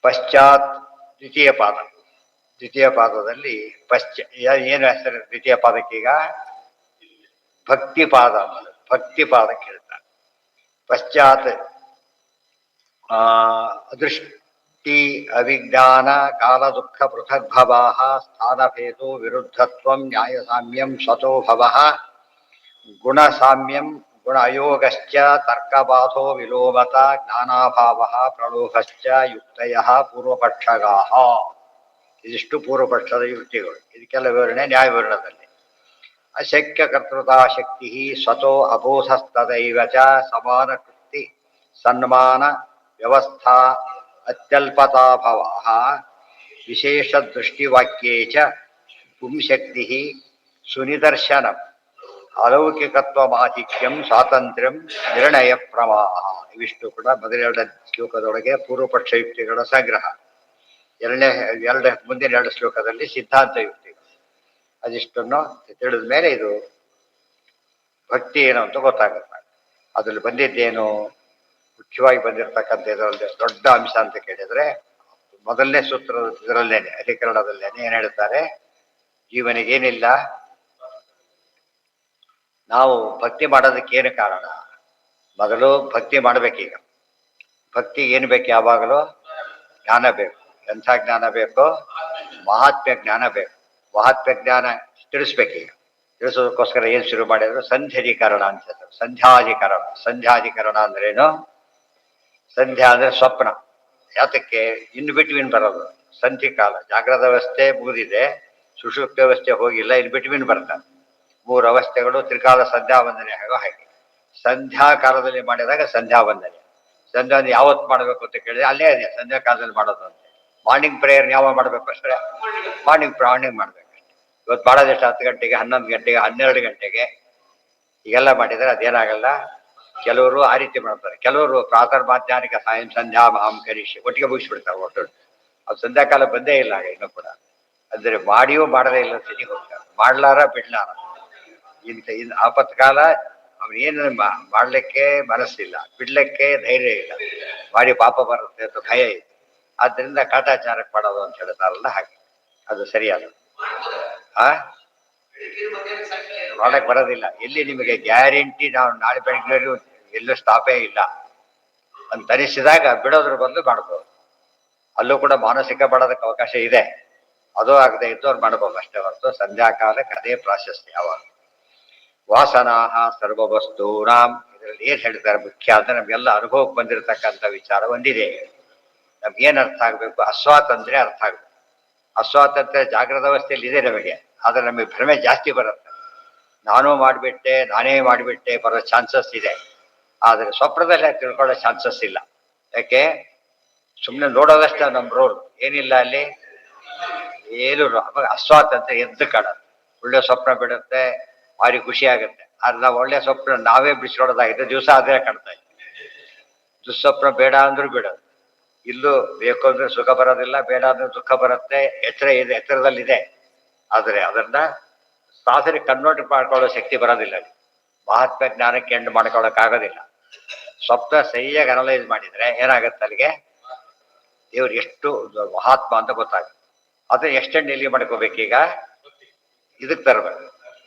ಪಶ್ಚಾತ್ ದ್ವಿತೀಯ ಪಾದ. ದ್ವಿತೀಯ ಪಾದದಲ್ಲಿ ಏನು ಹೆಸರು ದ್ವಿತೀಯ ಪಾದಕ್ಕೀಗ? ಭಕ್ತಿ ಪಾದ ಅನ್ನೋದು. ಭಕ್ತಿ ಪಾದಕ್ಕೆ ಹೇಳ್ತಾರೆ. ಪಶ್ಚಾತ್ ಅದೃಷ್ಟಿ ಅವಿಜ್ಞಾನ ಕಾಲ ದುಃಖ ಪೃಥಗ್ಭವಾಃ ಸ್ಥಾನಭೇದೋ ವಿರುದ್ಧತ್ವಂ ನ್ಯಾಯಸಾಮ್ಯಂ ಸ್ವತೋಭವಃ ಗುಣಸಾಮ್ಯಂ ಗುಣ ಅಯೋಗಶ್ಚ ತರ್ಕಬಾಧೋ ವಿಲೋಮತ ಜ್ಞಾನಾಭಾವಃ ಪ್ರಲೋಭಶ್ಚ ಯುಕ್ತಯಃ ಪೂರ್ವಪಕ್ಷಗಾಃ. ಇದಿಷ್ಟು ಪೂರ್ವಪಕ್ಷದ ಯುಕ್ತಿಗಳು. ಇದಕ್ಕೆಲ್ಲ ವಿವರಣೆ ನ್ಯಾಯವಿವರಣದಲ್ಲಿ. ಅಶಕ್ಯ ಕರ್ತೃತಾ ಶಕ್ತಿ ಸ್ವತೋ ಅಬೋಧಸ್ತದೈವ ಚ ಸಮಾನ ಕೃತಿ ಸನ್ಮಾನ ವ್ಯವಸ್ಥಾ ಅತ್ಯಲ್ಪತಾಭಾವಃ ವಿಶೇಷ ದೃಷ್ಟಿವಾಕ್ಯೇ ಚ ಪುಂಶಕ್ತಿ ಸುನಿದರ್ಶನಂ ಅಲೌಕಿಕತ್ವಮಾಧಿಕ್ಯಂ ಸ್ವಾತಂತ್ರ್ಯಂ ನಿರ್ಣಯ ಪ್ರಮಾಹ. ಇವಿಷ್ಟು ಕೂಡ ಮೊದಲೆರಡು ಶ್ಲೋಕದೊಳಗೆ ಪೂರ್ವಪಕ್ಷ ಯುಕ್ತಿಗಳ ಸಂಗ್ರಹ. ಮುಂದಿನ ಎರಡು ಶ್ಲೋಕದಲ್ಲಿ ಸಿದ್ಧಾಂತ ಯುಕ್ತಿಗಳು. ಅದಿಷ್ಟನ್ನು ತಿಳಿದ ಮೇಲೆ ಇದು ಭಕ್ತಿ ಏನು ಅಂತ ಗೊತ್ತಾಗುತ್ತೆ. ಅದ್ರಲ್ಲಿ ಬಂದಿದ್ದೇನು ಮುಖ್ಯವಾಗಿ ಬಂದಿರತಕ್ಕಂಥ ಇದರಲ್ಲಿ ದೊಡ್ಡ ಅಂಶ ಅಂತ ಕೇಳಿದ್ರೆ, ಮೊದಲನೇ ಸೂತ್ರ ಇದರಲ್ಲೇನೆ ಅಧಿಕರಣದಲ್ಲೇನೆ ಏನ್ ಹೇಳ್ತಾರೆ, ಜೀವನಿಗೇನಿಲ್ಲ, ನಾವು ಭಕ್ತಿ ಮಾಡೋದಕ್ಕೆ ಏನು ಕಾರಣ? ಮೊದಲು ಭಕ್ತಿ ಮಾಡಬೇಕೀಗ. ಭಕ್ತಿ ಏನು ಬೇಕು? ಯಾವಾಗಲೂ ಜ್ಞಾನ ಬೇಕು. ಎಂಥ ಜ್ಞಾನ ಬೇಕು? ಮಹಾತ್ಮ್ಯ ಜ್ಞಾನ ಬೇಕು. ಮಹಾತ್ಮ್ಯ ಜ್ಞಾನ ತಿಳಿಸ್ಬೇಕೀಗ. ತಿಳಿಸೋದಕ್ಕೋಸ್ಕರ ಏನು ಶುರು ಮಾಡಿದ್ರು? ಸಂಧ್ಯಾಧಿಕರಣ ಅಂತ ಹೇಳ್ತಾರೆ. ಸಂಧ್ಯಾಧಿಕರಣ. ಸಂಧ್ಯಾಧಿಕರಣ ಅಂದ್ರೇನು? ಸಂಧ್ಯಾ ಅಂದ್ರೆ ಸ್ವಪ್ನ. ಯಾತಕ್ಕೆ? ಇನ್ ಬಿಟ್ವೀನ್ ಬರೋದು ಸಂಧಿ ಕಾಲ. ಜಾಗ್ರದ ಅವಸ್ಥೆ ಮುಗಿದಿದೆ, ಸುಷುಪ್ತ ವ್ಯವಸ್ಥೆ ಹೋಗಿಲ್ಲ, ಇನ್ ಬಿಟ್ವೀನ್ ಬರ್ತಾನೆ. ಮೂರು ಅವಸ್ಥೆಗಳು ತ್ರಿಕಾಲ ಸಂಧ್ಯಾ ವಂದನೆ ಆಗೋ ಹಾಗೆ. ಸಂಧ್ಯಾ ಕಾಲದಲ್ಲಿ ಮಾಡಿದಾಗ ಸಂಧ್ಯಾ ವಂದನೆ. ಸಂಧ್ಯಾ ಯಾವತ್ತು ಮಾಡಬೇಕು ಅಂತ ಕೇಳಿದ್ರೆ ಅಲ್ಲೇ ಇದೆ ಸಂಧ್ಯಾ ಕಾಲದಲ್ಲಿ ಮಾಡೋದು ಅಂತ. ಮಾರ್ನಿಂಗ್ ಪ್ರೇಯರ್ ಯಾವಾಗ ಮಾಡಬೇಕು ಅಷ್ಟೇ? ಮಾರ್ನಿಂಗ್ ಮಾಡಬೇಕಷ್ಟೆ. ಇವತ್ತು ಮಾಡೋದೆಷ್ಟು? 10 ಗಂಟೆಗೆ, 11 ಗಂಟೆಗೆ, 12 ಗಂಟೆಗೆ ಈಗೆಲ್ಲ ಮಾಡಿದರೆ ಅದೇನಾಗಲ್ಲ. ಕೆಲವರು ಆ ರೀತಿ ಮಾಡ್ತಾರೆ. ಕೆಲವರು ಪ್ರಾತರ್ ಮಾಧ್ಯಾಹ್ನಿಕ ಸಾಯಂ ಸಂಧ್ಯಾ ಮಹಾಂ ಕರಿಷೆ ಒಟ್ಟಿಗೆ ಮುಗಿಸ್ಬಿಡ್ತಾರೆ. ಒಟ್ಟು ಅದು ಸಂಧ್ಯಾಕಾಲ ಬಂದೇ ಇಲ್ಲ ಆಗ ಇನ್ನೂ ಕೂಡ. ಅಂದರೆ ಮಾಡಿಯೂ ಮಾಡದೇ ಇಲ್ಲ ಸ್ಥಿತಿಗೆ ಹೋಗ್ತಾರೆ. ಮಾಡ್ಲಾರ ಬಿಡ್ಲಾರ. ಇನ್ನು ಆಪತ್ಕಾಲ ಅವನೇನು ಮಾಡ್ಲಿಕ್ಕೆ ಮನಸ್ಸಿಲ್ಲ, ಬಿಡ್ಲಿಕ್ಕೆ ಧೈರ್ಯ ಇಲ್ಲ, ಮಾಡಿ ಪಾಪ ಬರುತ್ತೆ ಅಂತ ಭಯ ಇದೆ. ಆದ್ದರಿಂದ ಕಾಟಾಚಾರಕ್ಕೆ ಮಾಡೋದು ಅಂತ ಹೇಳ್ತಾರಲ್ಲ, ಹಾಗೆ ಅದು ಸರಿಯಾದ ಮಾಡಕ್ ಬರೋದಿಲ್ಲ. ಎಲ್ಲಿ ನಿಮಗೆ ಗ್ಯಾರಂಟಿ ನಾವು ನಾಳೆ ಬೆಳಗ್ಗೆ ಎಲ್ಲೂ ಸ್ಟಾಪೇ ಇಲ್ಲ ಅಂತ ಅನಿಸಿದಾಗ ಬಿಡೋದ್ರ ಬದಲು ಮಾಡ್ಬೋದು. ಅಲ್ಲೂ ಕೂಡ ಮಾನಸಿಕ ಮಾಡೋದಕ್ಕೆ ಅವಕಾಶ ಇದೆ. ಅದು ಆಗದೆ ಇದ್ದವ್ರು ಮಾಡ್ಬೋದು ಅಷ್ಟೇ ಹೊರತು ಸಂಧ್ಯಾಕಾಲಕ್ಕೆ ಅದೇ ಪ್ರಾಶಸ್ತ್ಯ. ಯಾವಾಗ ವಾಸನಾಹ ಸರ್ವವಸ್ತೂನಾಂ, ಇದರಲ್ಲಿ ಏನ್ ಹೇಳ್ತಾರೆ ಮುಖ್ಯ ಅಂದ್ರೆ ನಮ್ಗೆಲ್ಲ ಅನುಭವಕ್ಕೆ ಬಂದಿರತಕ್ಕಂಥ ವಿಚಾರ ಒಂದಿದೆ. ನಮ್ಗೇನ್ ಅರ್ಥ ಆಗ್ಬೇಕು? ಅಸ್ವಾತಂತ್ರ್ಯ ಅರ್ಥ ಆಗ್ಬೇಕು. ಅಸ್ವಾತಂತ್ರ್ಯ ಜಾಗೃತ ಅವಸ್ಥೆಯಲ್ಲಿ ಇದೆ ನಮಗೆ, ಆದ್ರೆ ನಮಗೆ ಭ್ರಮೆ ಜಾಸ್ತಿ ಬರುತ್ತೆ. ನಾನೇ ಮಾಡಿಬಿಟ್ಟೆ ಬರೋ ಚಾನ್ಸಸ್ ಇದೆ. ಆದರೆ ಸ್ವಪ್ನದಲ್ಲಿ ತಿಳ್ಕೊಳ್ಳೋ ಚಾನ್ಸಸ್ ಇಲ್ಲ. ಯಾಕೆ? ಸುಮ್ಮನೆ ನೋಡೋದಷ್ಟೇ ನಮ್ಮ ರೋಲ್, ಏನಿಲ್ಲ ಅಲ್ಲಿ ಏನು. ಅವಾಗ ಅಸ್ವಾತಂತ್ರ್ಯ ಎದ್ದು ಕಾಣುತ್ತೆ. ಒಳ್ಳೆ ಸ್ವಪ್ನ ಬಿಡುತ್ತೆ, ಭಾರಿ ಖುಷಿ ಆಗುತ್ತೆ. ಆದ್ರೆ ನಾವು ಒಳ್ಳೆ ಸ್ವಪ್ನ ನಾವೇ ಬಿಡಿಸ್ಕೊಡೋದಾಗಿದೆ, ದಿವಸ ಅದೇ ಕಾಣ್ತಾ ಇತ್ತು. ದುಸ್ವಪ್ನ ಬೇಡ ಅಂದ್ರೂ ಬಿಡೋದು. ಇಲ್ಲೂ ಬೇಕು ಅಂದ್ರೆ ಸುಖ ಬರೋದಿಲ್ಲ, ಬೇಡ ಅಂದ್ರೆ ದುಃಖ ಬರುತ್ತೆ. ಎಚ್ಚರ ಇದೆ, ಎತ್ತರದಲ್ಲಿದೆ. ಆದರೆ ಅದನ್ನ ಸಾಧನೆ ಕನ್ವರ್ಟ್ ಮಾಡ್ಕೊಳ್ಳೋ ಶಕ್ತಿ ಬರೋದಿಲ್ಲ. ಮಹಾತ್ಮ ಜ್ಞಾನಕ್ಕೆ ಎಂಡ್ ಮಾಡ್ಕೊಳ್ಳೋಕ್ಕಾಗೋದಿಲ್ಲ. ಸ್ವಪ್ನ ಸರಿಯಾಗಿ ಅನಲೈಸ್ ಮಾಡಿದ್ರೆ ಏನಾಗುತ್ತೆ, ಅಲ್ಲಿಗೆ ದೇವ್ರು ಎಷ್ಟು ಮಹಾತ್ಮ ಅಂತ ಗೊತ್ತಾಗುತ್ತೆ. ಅದನ್ನ ಎಕ್ಸ್ಟೆಂಡ್ ಎಲ್ಲಿ ಮಾಡ್ಕೋಬೇಕೀಗ? ಇದಕ್ಕೆ ತರಬೇಕು.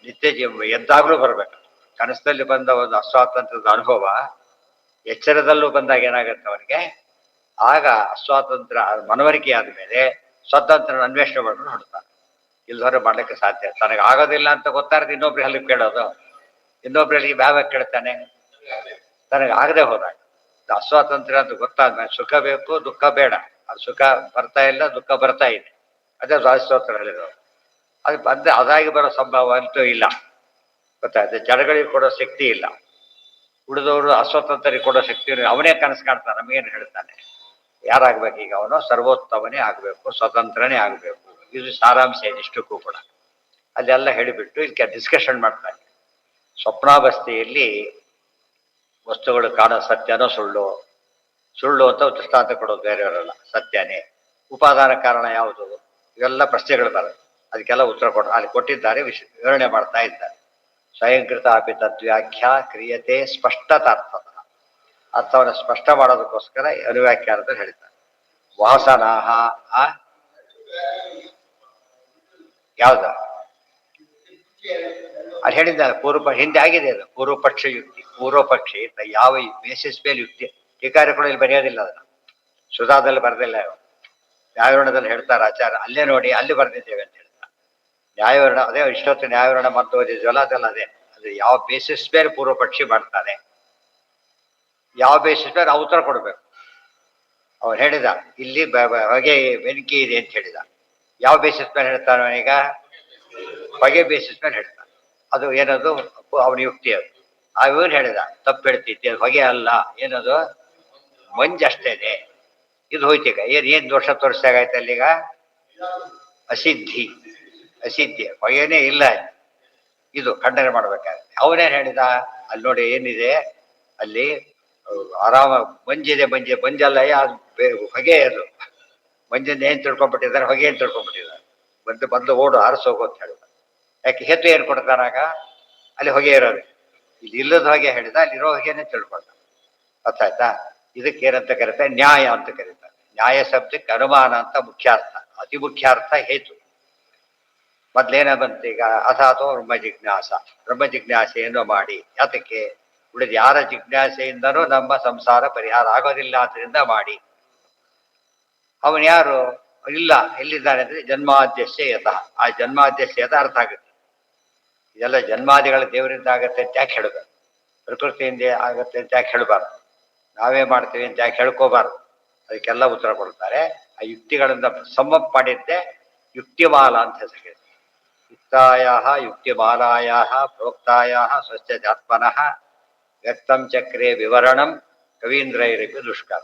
ನಿತ್ಯ ಜೀವ ಎದ್ದಾಗಲೂ ಬರಬೇಕು. ಕನಸಲ್ಲಿ ಬಂದ ಒಂದು ಅಸ್ವಾತಂತ್ರ್ಯದ ಅನುಭವ ಎಚ್ಚರದಲ್ಲೂ ಬಂದಾಗ ಏನಾಗುತ್ತೆ ಅವನಿಗೆ? ಆಗ ಅಸ್ವಾತಂತ್ರ್ಯ ಮನವರಿಕೆ ಆದಮೇಲೆ ಸ್ವತಂತ್ರ ಅನ್ವೇಷಣೆ ಮಾಡಿದ್ರು ಹೊಡ್ತಾನೆ. ಇಲ್ದವರೆ ಮಾಡ್ಲಿಕ್ಕೆ ಸಾಧ್ಯ. ತನಗೆ ಆಗೋದಿಲ್ಲ ಅಂತ ಗೊತ್ತಾರದು ಇನ್ನೊಬ್ರು ಅಲ್ಲಿ ಕೇಳೋದು, ಇನ್ನೊಬ್ರಲ್ಲಿ ಯಾವಾಗ ಕೇಳ್ತಾನೆ? ತನಗೆ ಆಗದೆ ಹೋದಾಗ. ಅಸ್ವಾತಂತ್ರ್ಯ ಅಂತ ಗೊತ್ತಾದ್ಮೇಲೆ ಸುಖ ಬೇಕು, ದುಃಖ ಬೇಡ. ಅದು ಸುಖ ಬರ್ತಾ ಇಲ್ಲ, ದುಃಖ ಬರ್ತಾ ಇದೆ. ಅದೇ ದ್ವಾದಶೋತ್ತರ ಹೇಳಿದ್ರು. ಅದು ಬಂದ ಅದಾಗಿ ಬರೋ ಸಂಭವ ಅಂತೂ ಇಲ್ಲ. ಗೊತ್ತಾಯ್ತು. ಜನಗಳಿಗೆ ಕೊಡೋ ಶಕ್ತಿ ಇಲ್ಲ. ಉಳಿದವರು ಅಸ್ವತಂತ್ರರಿಗೆ ಕೊಡೋ ಶಕ್ತಿ ಅವನೇ ಕನಸು ಕಾಣ್ತಾನೆ. ನಮಗೇನು ಹೇಳ್ತಾನೆ? ಯಾರಾಗ್ಬೇಕು ಈಗ? ಅವನು ಸರ್ವೋತ್ತಮನೇ ಆಗ್ಬೇಕು, ಸ್ವತಂತ್ರನೇ ಆಗ್ಬೇಕು. ಇದು ಸಾರಾಂಶ ಇದಿಷ್ಟಕ್ಕೂ ಕೂಡ. ಅಲ್ಲೆಲ್ಲ ಹೇಳಿಬಿಟ್ಟು ಇದಕ್ಕೆ ಡಿಸ್ಕಷನ್ ಮಾಡ್ತಾನೆ. ಸ್ವಪ್ನಾವಸ್ಥೆಯಲ್ಲಿ ವಸ್ತುಗಳು ಕಾಣೋ ಸತ್ಯನೋ ಸುಳ್ಳು ಅಂತ ದೃಷ್ಟಾಂತ ಕೊಡೋದು ಬೇರೆಯವರಲ್ಲ, ಸತ್ಯನೇ. ಉಪಾದಾನ ಕಾರಣ ಯಾವುದು? ಇವೆಲ್ಲ ಪ್ರಶ್ನೆಗಳು ಬರುತ್ತೆ. ಅದಕ್ಕೆಲ್ಲ ಉತ್ತರ ಅಲ್ಲಿ ಕೊಟ್ಟಿದ್ದಾರೆ, ವಿವರಣೆ ಮಾಡ್ತಾ ಇದ್ದಾರೆ. ಸ್ವಯಂಕೃತ ಅಪಿ ತದ್ವ್ಯಾಖ್ಯ ಕ್ರಿಯತೆ ಸ್ಪಷ್ಟತಾರ್ಥದ ಅರ್ಥವನ್ನು ಸ್ಪಷ್ಟ ಮಾಡೋದಕ್ಕೋಸ್ಕರ ಅನುವ್ಯಾಖ್ಯಾನದಲ್ಲಿ ಹೇಳ್ತಾರೆ. ವಾಸನಾಹ ಆ ಯಾವ್ದ ಅದು ಹೇಳಿದ್ದ ಹಿಂದೆ ಆಗಿದೆ ಅದು ಪೂರ್ವ ಪಕ್ಷ ಯುಕ್ತಿ. ಪೂರ್ವ ಪಕ್ಷಿ ಯಾವ ಬೇಸಿಸ್ ಮೇಲೆ ಯುಕ್ತಿ ಟೀಕಾರ ಕೂಡ ಇಲ್ಲಿ ಬರೆಯೋದಿಲ್ಲ ಅದನ್ನ. ಸುಧಾದಲ್ಲಿ ಬರೆದಿಲ್ಲ ಇವರು. ನ್ಯಾಯವರ್ಣದಲ್ಲಿ ಹೇಳ್ತಾರೆ ಆಚಾರ ಅಲ್ಲೇ ನೋಡಿ ಅಲ್ಲಿ ಬರೆದಿದ್ದೇವೆ ಅಂತ ಹೇಳ್ತಾರೆ. ನ್ಯಾಯವರ್ಣ ಅದೇ ಇಷ್ಟೊತ್ತು ನ್ಯಾಯವರ್ಣ ಮತ್ತು ಓದಿದ್ವಲ್ಲ ಅದೆಲ್ಲ ಅದೇ. ಅದು ಯಾವ ಬೇಸಿಸ್ ಮೇಲೆ ಪೂರ್ವ ಪಕ್ಷಿ ಮಾಡ್ತಾನೆ, ಯಾವ ಬೇಸಿಸ್ ಮೇಲೆ ನಾವು ಉತ್ತರ ಕೊಡಬೇಕು. ಅವ್ನು ಹೇಳಿದ ಇಲ್ಲಿ ಹೊಗೆ ಬೆಂಕಿ ಇದೆ ಅಂತ ಹೇಳಿದ. ಯಾವ ಬೇಸಿಸ್ ಮೇಲೆ ಹೇಳ್ತಾನೆ ಅವನೀಗ? ಹೊಗೆ ಬೇಸಿಸ್ ಮೇಲೆ ಹೇಳ್ತಾನೆ. ಅದು ಏನದು ಅವನ ಯುಕ್ತಿ. ಅದು ಇವನು ಹೇಳಿದ ತಪ್ಪು ಹೇಳ್ತಿದ್ದೆ, ಹೊಗೆ ಅಲ್ಲ, ಏನದು ಮಂಜಷ್ಟೇನೆ. ಇದು ಹೋಯ್ತೀಗ ಏನ್ ದೋಷ ತೋರಿಸ್ದಾಗಾಯ್ತು ಅಲ್ಲೀಗ? ಅಸಿದ್ಧಿ. ಅಸಿದ್ಧಿ, ಹೊಗೆನೇ ಇಲ್ಲ. ಇದು ಖಂಡನೆ ಮಾಡ್ಬೇಕಾಗುತ್ತೆ. ಅವನೇನ್ ಹೇಳಿದ ಅಲ್ಲಿ ನೋಡಿ ಏನಿದೆ ಅಲ್ಲಿ ಆರಾಮ ಮಂಜಿದೆ. ಮಂಜಲ್ಲ ಹೊಗೆ. ಅದು ಮಂಜಿಂದ ಏನ್ ತಿಳ್ಕೊಂಡ್ಬಿಟ್ಟಿದ್ದಾರೆ, ಹೊಗೆ ಏನ್ ತಿಳ್ಕೊಂಡ್ಬಿಟ್ಟಿದ್ದಾರೆ. ಬಂದು ಓಡು ಆರಿಸೋಗು ಅಂತ ಹೇಳಿದ. ಯಾಕೆ ಹೆತ್ತು ಏನ್ ಕೊಡ್ತಾನಾಗ ಅಲ್ಲಿ ಹೊಗೆ ಇರೋದು. ಇಲ್ಲಿ ಇಲ್ಲದ ಹೊಗೆ ಹೇಳಿದ, ಅಲ್ಲಿರೋ ಹೊಗೆನೇ ತಿಳ್ಕೊಂಡ. ಅರ್ಥ ಆಯ್ತಾ? ಇದಕ್ಕೆ ಏನಂತ ಕರೀತಾರೆ? ನ್ಯಾಯ ಅಂತ ಕರೀತಾರೆ. ನ್ಯಾಯ ಶಬ್ದಕ್ಕೆ ಅನುಮಾನ ಅಂತ ಮುಖ್ಯಾರ್ಥ. ಅತಿ ಮುಖ್ಯಾರ್ಥ ಹೇತು. ಮೊದ್ಲೇನ ಬಂತೀಗ? ಅಥಾತೋ ಬ್ರಹ್ಮ ಜಿಜ್ಞಾಸ. ಬ್ರಹ್ಮ ಜಿಜ್ಞಾಸೆಯನ್ನು ಮಾಡಿ. ಯಾತಕ್ಕೆ? ಉಳಿದ ಯಾರ ಜಿಜ್ಞಾಸೆಯಿಂದನೂ ನಮ್ಮ ಸಂಸಾರ ಪರಿಹಾರ ಆಗೋದಿಲ್ಲ, ಆದ್ರಿಂದ ಮಾಡಿ. ಅವನು ಯಾರು? ಇಲ್ಲ, ಎಲ್ಲಿದ್ದಾನೆ ಅಂದ್ರೆ ಜನ್ಮಾದ್ಯಸ್ಯ ಯತಃ. ಆ ಜನ್ಮಾದ್ಯಸ್ಯ ಯಥ ಅರ್ಥ ಆಗುತ್ತೆ. ಇದೆಲ್ಲ ಜನ್ಮಾದಿಗಳ ದೇವರಿಂದ ಆಗತ್ತೆ ಅಂತ ಯಾಕೆ ಹೇಳಬೇಕು? ಪ್ರಕೃತಿಯಿಂದ ಆಗತ್ತೆ ಅಂತ ಯಾಕೆ ಹೇಳಬಾರ್ದು? ನಾವೇ ಮಾಡ್ತೀವಿ ಅಂತ ಯಾಕೆ ಹೇಳ್ಕೋಬಾರ್ದು? ಅದಕ್ಕೆಲ್ಲ ಉತ್ತರ ಕೊಡ್ತಾರೆ. ಆ ಯುಕ್ತಿಗಳಿಂದ ಸಮ್ಮಪ್ ಮಾಡಿದ್ದೆ ಯುಕ್ತಿಮಾಲ ಅಂತ ಹೆಸರು. ಯುಕ್ತಾಯ ಯುಕ್ತಿಮಾಲಾಯ ಪ್ರೋಕ್ತಾಯ ಸ್ವಚ್ಛಾತ್ಮನಃ ವ್ಯಕ್ತಂ ಚಕ್ರೇ ವಿವರಣಂ ಕವೀಂದ್ರೈರಪಿ ದುಷ್ಕರ.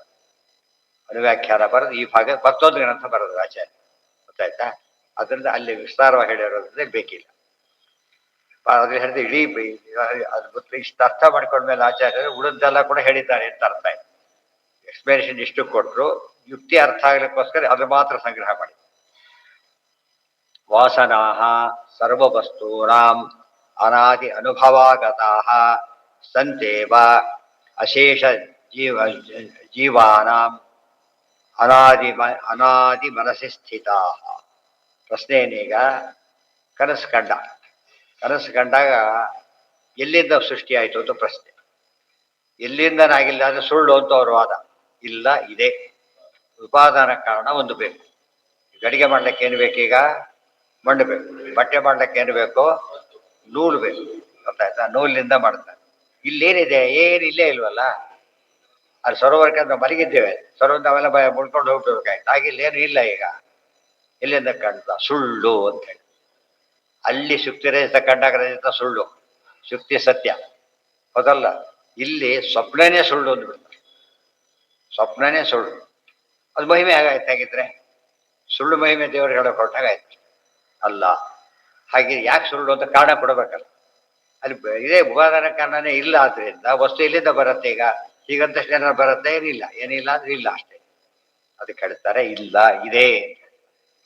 ಅನುವ್ಯಾಖ್ಯಾನ ಬರೆದು ಈ ಭಾಗ ಮತ್ತೊಂದು ಗ್ರಂಥ ಬರೋದು ಆಚಾರ್ಯ. ಗೊತ್ತಾಯ್ತಾ? ಅದರಿಂದ ಅಲ್ಲಿ ವಿಸ್ತಾರವಾಗಿ ಹೇಳಿರೋದ್ರಿಂದ ಬೇಕಿಲ್ಲ. ಅದು ಹೇಳಿದ್ರೆ ಇಡೀ ಅದು ಗೊತ್ತು. ಇಷ್ಟು ಅರ್ಥ ಮಾಡ್ಕೊಂಡ್ಮೇಲೆ ಆಚಾರ್ಯರು ಉಳಿದೆಲ್ಲ ಕೂಡ ಹೇಳಿದ್ದಾರೆ ಅಂತ ಅರ್ಥ ಆಯ್ತು. ಎಕ್ಸ್ಪ್ಲನೇಷನ್ ಇಷ್ಟು ಕೊಟ್ಟರು, ಯುಕ್ತಿ ಅರ್ಥ ಆಗ್ಲಿಕ್ಕೋಸ್ಕರ ಅದು ಮಾತ್ರ ಸಂಗ್ರಹ ಮಾಡಿ. ವಾಸನಾಹ ಸರ್ವವಸ್ತೂನಾಂ ಅನಾದಿ ಅನುಭವಾಗತಾಃ ಸಂತೇವ ಅಶೇಷ ಜೀವಾನಾಂ ಅನಾದಿ ಮನಸ್ಸಿ ಸ್ಥಿತಾಃ. ಪ್ರಶ್ನೆ ಏನೀಗ? ಕನಸು ಕಂಡಾಗ ಎಲ್ಲಿಂದ ಸೃಷ್ಟಿ ಆಯಿತು ಅಂತ ಪ್ರಶ್ನೆ. ಎಲ್ಲಿಂದನಾಗಿಲ್ಲ ಅಂದ್ರೆ ಸುಳ್ಳು ಅಂತ ಅವ್ರ ವಾದ. ಇಲ್ಲ, ಇದೆ. ಉಪಾದಾನ ಕಾರಣ ಒಂದು ಬೇಕು. ಗಡಿಗೆ ಮಾಡ್ಲಿಕ್ಕೆ ಏನು ಬೇಕೀಗ? ಮಣ್ಣು ಬೇಕು. ಬಟ್ಟೆ ಮಾಡ್ಲಿಕ್ಕೆ ಏನು ಬೇಕು? ನೂಲು ಬೇಕು. ಗೊತ್ತಾಯ್ತಾ? ನೂಲಿನಿಂದ ಮಾಡ್ತಾರೆ. ಇಲ್ಲೇನಿದೆ? ಏನು ಇಲ್ಲೇ ಇಲ್ವಲ್ಲ. ಅದು ಸರೋವರಕ್ಕೆ ನಾವು ಮಲಗಿದ್ದೇವೆ. ಸರೋವರ ನಾವೆಲ್ಲ ಮುಳ್ಕೊಂಡು ಹೋಗ್ಬೇಕಾಯ್ತು. ಆಗಿಲ್ಲೇನು ಇಲ್ಲ. ಈಗ ಎಲ್ಲಿಂದ ಕಾಣ್ತ? ಸುಳ್ಳು ಅಂತ ಹೇಳಿ. ಅಲ್ಲಿ ಶುಕ್ತಿ ರಹಿತ ಕಂಡಾಗ ರಹಿತ ಸುಳ್ಳು, ಶುಕ್ತಿ ಸತ್ಯ. ಹೌದಲ್ಲ? ಇಲ್ಲಿ ಸ್ವಪ್ನನೇ ಸುಳ್ಳು ಅಂದ್ಬಿಡ್ತಾರೆ. ಸ್ವಪ್ನನೇ ಸುಳ್ಳು. ಅದು ಮಹಿಮೆ ಆಗಾಯ್ತು. ಹಾಗಿದ್ರೆ ಸುಳ್ಳು ಮಹಿಮೆ ದೇವರು ಹೇಳೋ ಕೊಟ್ಟಾಗಾಯ್ತು. ಅಲ್ಲ, ಹಾಗೆ ಯಾಕೆ ಸುಳ್ಳು ಅಂತ ಕಾರಣ ಕೊಡಬೇಕಲ್ಲ. ಅಲ್ಲಿ ಇದೇ ಉಪಾದಾನ ಕಾರಣನೇ ಇಲ್ಲ. ಆದ್ರಿಂದ ವಸ್ತು ಇಲ್ಲಿಂದ ಬರುತ್ತೆ. ಹೀಗಂತಷ್ಟು ಏನಾರು ಬರುತ್ತೆ? ಏನಿಲ್ಲ ಅಂದ್ರೆ ಇಲ್ಲ ಅಷ್ಟೇ. ಅದಕ್ಕೆ ಹೇಳ್ತಾರೆ ಇಲ್ಲ, ಇದೆ.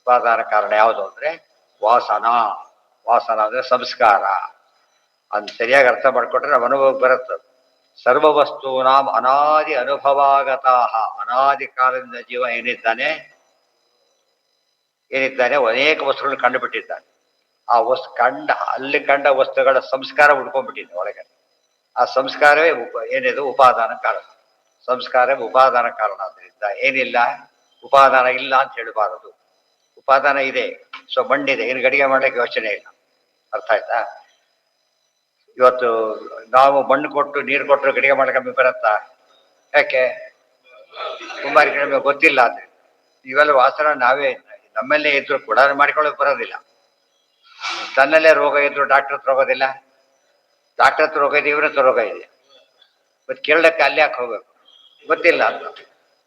ಉಪಾದಾನ ಕಾರಣ ಯಾವುದು ಅಂದ್ರೆ ವಾಸನ ಅಂದ್ರೆ ಸಂಸ್ಕಾರ. ಅದ್ ಸರಿಯಾಗಿ ಅರ್ಥ ಮಾಡ್ಕೊಟ್ರೆ ನಮ್ಮ ಅನುಭವಕ್ಕೆ ಬರುತ್ತದೆ. ಸರ್ವ ವಸ್ತೂನಾಂ ಅನಾದಿ ಅನುಭವಾಗತಾಃ. ಅನಾದಿ ಕಾಲದಿಂದ ಜೀವ ಏನಿದ್ದಾನೆ ಅನೇಕ ವಸ್ತುಗಳನ್ನು ಕಂಡುಬಿಟ್ಟಿದ್ದಾನೆ. ಆ ಅಲ್ಲಿ ಕಂಡ ವಸ್ತುಗಳ ಸಂಸ್ಕಾರ ಉಳ್ಕೊಂಡ್ಬಿಟ್ಟಿದೆ ಒಳಗಡೆ. ಆ ಸಂಸ್ಕಾರವೇ ಏನಿದು? ಉಪಾದಾನ ಕಾರಣ. ಸಂಸ್ಕಾರವೇ ಉಪಾದಾನ ಕಾರಣ. ಆದ್ರಿಂದ ಏನಿಲ್ಲ, ಉಪಾದಾನ ಇಲ್ಲ ಅಂತ ಹೇಳಬಾರದು. ಉಪಾದಾನ ಇದೆ. ಸೊ ಮಣ್ಣಿದೆ, ಇನ್ನು ಗಡಿಗೆ ಮಾಡ್ಲಿಕ್ಕೆ ಯೋಚನೆ ಇಲ್ಲ. ಅರ್ಥ ಆಯ್ತಾ? ಇವತ್ತು ನಾವು ಮಣ್ಣು ಕೊಟ್ಟು ನೀರು ಕೊಟ್ಟರು ಗಡಿಗೆ ಮಾಡ್ಲಿಕ್ಕೆ ಬರುತ್ತಾ? ಯಾಕೆ? ಕುಂಬಾರಿಕೆ ನಮಗೆ ಗೊತ್ತಿಲ್ಲ. ಅಂದ್ರೆ ಇವೆಲ್ಲ ವಾಸನ ನಾವೇ ನಮ್ಮಲ್ಲೇ ಇದ್ರು ಕೂಡ ಮಾಡ್ಕೊಳ್ಳೋಕೆ ಬರೋದಿಲ್ಲ. ತನ್ನಲ್ಲೇ ರೋಗ ಇದ್ರು ಡಾಕ್ಟರ್ ಹತ್ರ ಹೋಗೋದಿಲ್ಲ. ಡಾಕ್ಟರ್ ಹತ್ರ ರೋಗ ಇದೆ, ಇವ್ರ ಹತ್ರ ರೋಗ ಇದೆ. ಮತ್ತೆ ಕೇಳಕ್ಕೆ ಅಲ್ಲಿ ಯಾಕೆ ಹೋಗ್ಬೇಕು? ಗೊತ್ತಿಲ್ಲ ಅಂತ.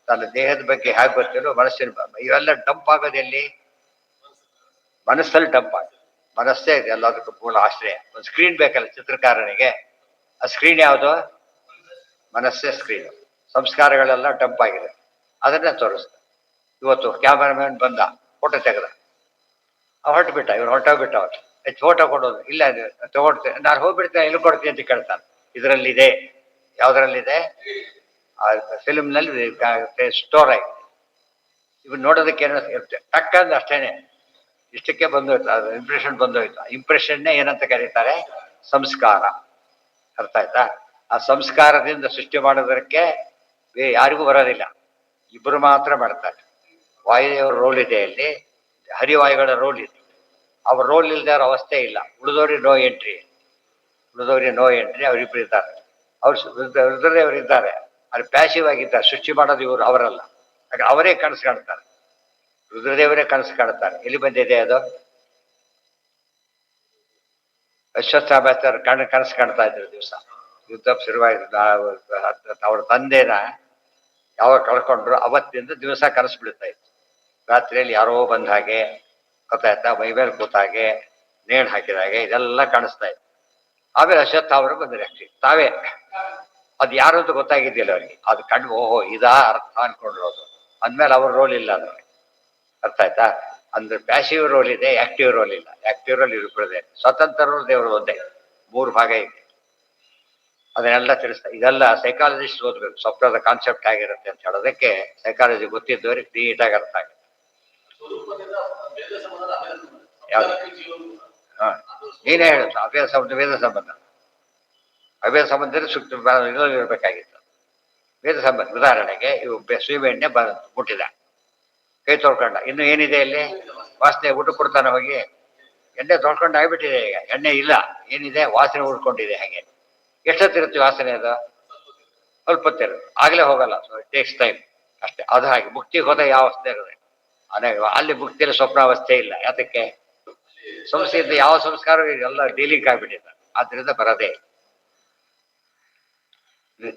ತನ್ನ ದೇಹದ ಬಗ್ಗೆ ಹೇಗೆ ಗೊತ್ತಿರೋ ಮನಸ್ಸಿನ ಇವೆಲ್ಲ ಡಂಪ್ ಆಗೋದು ಎಲ್ಲಿ? ಮನಸ್ಸಲ್ಲಿ ಡಂಪ್ ಆಗುತ್ತೆ. ಮನಸ್ಸೇ ಇದೆ ಎಲ್ಲದಕ್ಕೂ ಮೂಲ ಆಶ್ರಯ. ಒಂದು ಸ್ಕ್ರೀನ್ ಬೇಕಲ್ಲ ಚಿತ್ರಕಾರನಿಗೆ. ಆ ಸ್ಕ್ರೀನ್ ಯಾವುದು? ಮನಸ್ಸೇ ಸ್ಕ್ರೀನ್. ಸಂಸ್ಕಾರಗಳೆಲ್ಲ ಡಂಪ್ ಆಗಿದೆ, ಅದನ್ನೇ ತೋರಿಸ್ತಾರೆ. ಇವತ್ತು ಕ್ಯಾಮರಾಮನ್ ಬಂದ, ಫೋಟೋ ತೆಗೆದ, ಹೊರಟುಬಿಟ್ಟ. ಇವ್ರು ಹೊರಟೋಗ್ಬಿಟ್ಟ. ಅವ್ರು ಫೋಟೋ ಕೊಡೋದು ಇಲ್ಲ, ತಗೊಳ್ತೇನೆ ನಾನು ಹೋಗ್ಬಿಡ್ತೇನೆ, ಎಲ್ಲಿ ಕೊಡ್ತೀನಿ ಅಂತ ಕೇಳ್ತಾನೆ. ಇದರಲ್ಲಿದೆ. ಯಾವುದರಲ್ಲಿದೆ? ಫಿಲ್ಮ್ನಲ್ಲಿ ಸ್ಟೋರ್ ಆಗಿದೆ. ಇವ್ ನೋಡೋದಕ್ಕೆ ಏನೋ ಇರುತ್ತೆ ಟಕ್ ಅಂದ್ ಅಷ್ಟೇನೆ ಇಷ್ಟಕ್ಕೆ ಬಂದೋಯ್ತು, ಅದು ಇಂಪ್ರೆಷನ್ ಬಂದೋಯ್ತು. ಇಂಪ್ರೆಷನ್ನೇ ಏನಂತ ಕರೀತಾರೆ? ಸಂಸ್ಕಾರ. ಅರ್ಥ ಆಯ್ತಾ? ಆ ಸಂಸ್ಕಾರದಿಂದ ಸೃಷ್ಟಿ ಮಾಡೋದಕ್ಕೆ ಯಾರಿಗೂ ಬರೋದಿಲ್ಲ, ಇಬ್ಬರು ಮಾತ್ರ ಮಾಡ್ತಾರೆ. ವಾಯುದೇವರ ರೋಲ್ ಇದೆ ಅಲ್ಲಿ, ಹರಿವಾಯುಗಳ ರೋಲ್ ಇದೆ. ಅವ್ರ ರೋಲ್ ಇಲ್ಲದೆ ಅವ್ರ ಅವಸ್ಥೆ ಇಲ್ಲ. ಉಳಿದವ್ರಿಗೆ ನೋ ಎಂಟ್ರಿ, ಉಳಿದವ್ರಿಗೆ ನೋ ಎಂಟ್ರಿ. ಅವರಿಬ್ರು ಇದ್ದಾರೆ. ಅವ್ರು ರುದ್ರದೇವರು ಇದ್ದಾರೆ, ಅವ್ರು ಪ್ಯಾಸಿವ್ ಆಗಿದ್ದಾರೆ. ಸೃಷ್ಟಿ ಮಾಡೋದು ಇವರು, ಅವರಲ್ಲ. ಹಾಗೆ ಅವರೇ ಕನಸು ಕಾಣ್ತಾರೆ, ರುದ್ರದೇವರೇ ಕನಸು ಕಾಣ್ತಾರೆ. ಎಲ್ಲಿ ಬಂದಿದೆ ಅದು? ಅಶ್ವತ್ಥಾಮಾಚಾರ್ಯ ಕನಸು ಕಾಣ್ತಾ ಇದ್ರು ದಿವಸ ಯುದ್ಧ ಶುರುವಾಗಿದ್ದ. ಅವ್ರ ತಂದೆನ ಯಾವಾಗ ಕಳ್ಕೊಂಡ್ರು ಅವತ್ತಿಂದ ದಿವಸ ಕನಸು ಬಿಡ್ತಾ ಇತ್ತು. ರಾತ್ರಿಯಲ್ಲಿ ಯಾರೋ ಬಂದ ಹಾಗೆ, ಗೊತ್ತಾಯ್ತಾ, ಮೈಮೇಲೆ ಕೂತಾಗೆ, ನೇಣು ಹಾಕಿದಾಗೆ, ಇದೆಲ್ಲ ಕಾಣಿಸ್ತಾ ಇತ್ತು. ಆಮೇಲೆ ಅಶ್ವತ್ಥ ಅವರು ಬಂದ್ರೆ ಆಕ್ಚುಲಿ ತಾವೇ, ಅದು ಯಾರು ಅಂತ ಗೊತ್ತಾಗಿದ್ದಿಲ್ಲ ಅವ್ರಿಗೆ. ಅದು ಕಂಡು ಓಹೋ ಇದಾ ಅರ್ಥ ಅನ್ಕೊಂಡಿರೋದು. ಅಂದ್ಮೇಲೆ ಅವ್ರ ರೋಲ್ ಇಲ್ಲ ಅದ್ರಲ್ಲಿ. ಅರ್ಥ ಆಯ್ತಾ? ಅಂದ್ರೆ ಪ್ಯಾಸಿವ್ ರೋಲ್ ಇದೆ, ಆಕ್ಟಿವ್ ರೋಲ್ ಇಲ್ಲ. ಆಕ್ಟಿವ್ ರೋಲ್ ಇರ್ಬಿಡದೆ, ಸ್ವತಂತ್ರ ರೋಲ್ ದೇವರು ಒಂದೇ, 3 ಭಾಗ ಇದೆ. ಅದನ್ನೆಲ್ಲ ತಿಳಿಸ್ತಾ. ಇದೆಲ್ಲ ಸೈಕಾಲಜಿಸ್ಟ್ ಓದ್ಬೇಕು, ಸ್ವಪ್ನದ ಕಾನ್ಸೆಪ್ಟ್ ಆಗಿರುತ್ತೆ ಅಂತ ಹೇಳೋದಕ್ಕೆ ಸೈಕಾಲಜಿ ಗೊತ್ತಿದ್ದವ್ರಿಗೆ ನೀಟಾಗಿ ಅರ್ಥ ಆಗುತ್ತೆ. ಯಾವ್ದು? ಹಾ, ನೀನೇ ಹೇಳುತ್ತ ಅಭೇದ ಸಂಬಂಧ, ವೇದ ಸಂಬಂಧ. ಅಭೇದ ಸಂಬಂಧ ಸೂಕ್ತ ಇದರಲ್ಲಿ ಇರಬೇಕಾಗಿತ್ತು. ವೇದ ಸಂಬಂಧ ಉದಾಹರಣೆಗೆ ಇವು ಸೀಮೆ ಎಣ್ಣೆ ಮುಟ್ಟಿದ, ಕೈ ತೊಳ್ಕೊಂಡ, ಇನ್ನು ಏನಿದೆ ಅಲ್ಲಿ? ವಾಸನೆ. ಊಟ ಕೊಡ್ತಾನೆ ಹೋಗಿ, ಎಣ್ಣೆ ತೊಳ್ಕೊಂಡು ಆಗ್ಬಿಟ್ಟಿದೆ. ಈಗ ಎಣ್ಣೆ ಇಲ್ಲ, ಏನಿದೆ? ವಾಸನೆ ಉಳ್ಕೊಂಡಿದೆ. ಹಾಗೆ ಎಷ್ಟೊತ್ತಿರುತ್ತೆ ವಾಸನೆ? ಅದು ಸ್ವಲ್ಪ ಹೊತ್ತಿರುತ್ತೆ, ಆಗಲೇ ಹೋಗಲ್ಲ. ಸೊ ಇಟ್ ಟೇಕ್ಸ್ ಟೈಮ್ ಅಷ್ಟೇ. ಅದು ಹಾಗೆ ಮುಕ್ತಿಗೆ ಹೋದ ಯಾವ ಅವಸ್ಥೆ ಇರೋದೆ ಅಲ್ಲಿ ಮುಕ್ತಿಯಲ್ಲಿ ಸ್ವಪ್ನಾವಸ್ಥೆ ಇಲ್ಲ. ಯಾತಕ್ಕೆ? ಸಂಸ್ಥೆಯಿಂದ ಯಾವ ಸಂಸ್ಕಾರ ಎಲ್ಲ ಡೀಲಿಂಗ್ ಆಗ್ಬಿಟ್ಟಿದೆ, ಆದ್ರಿಂದ ಬರದೇ.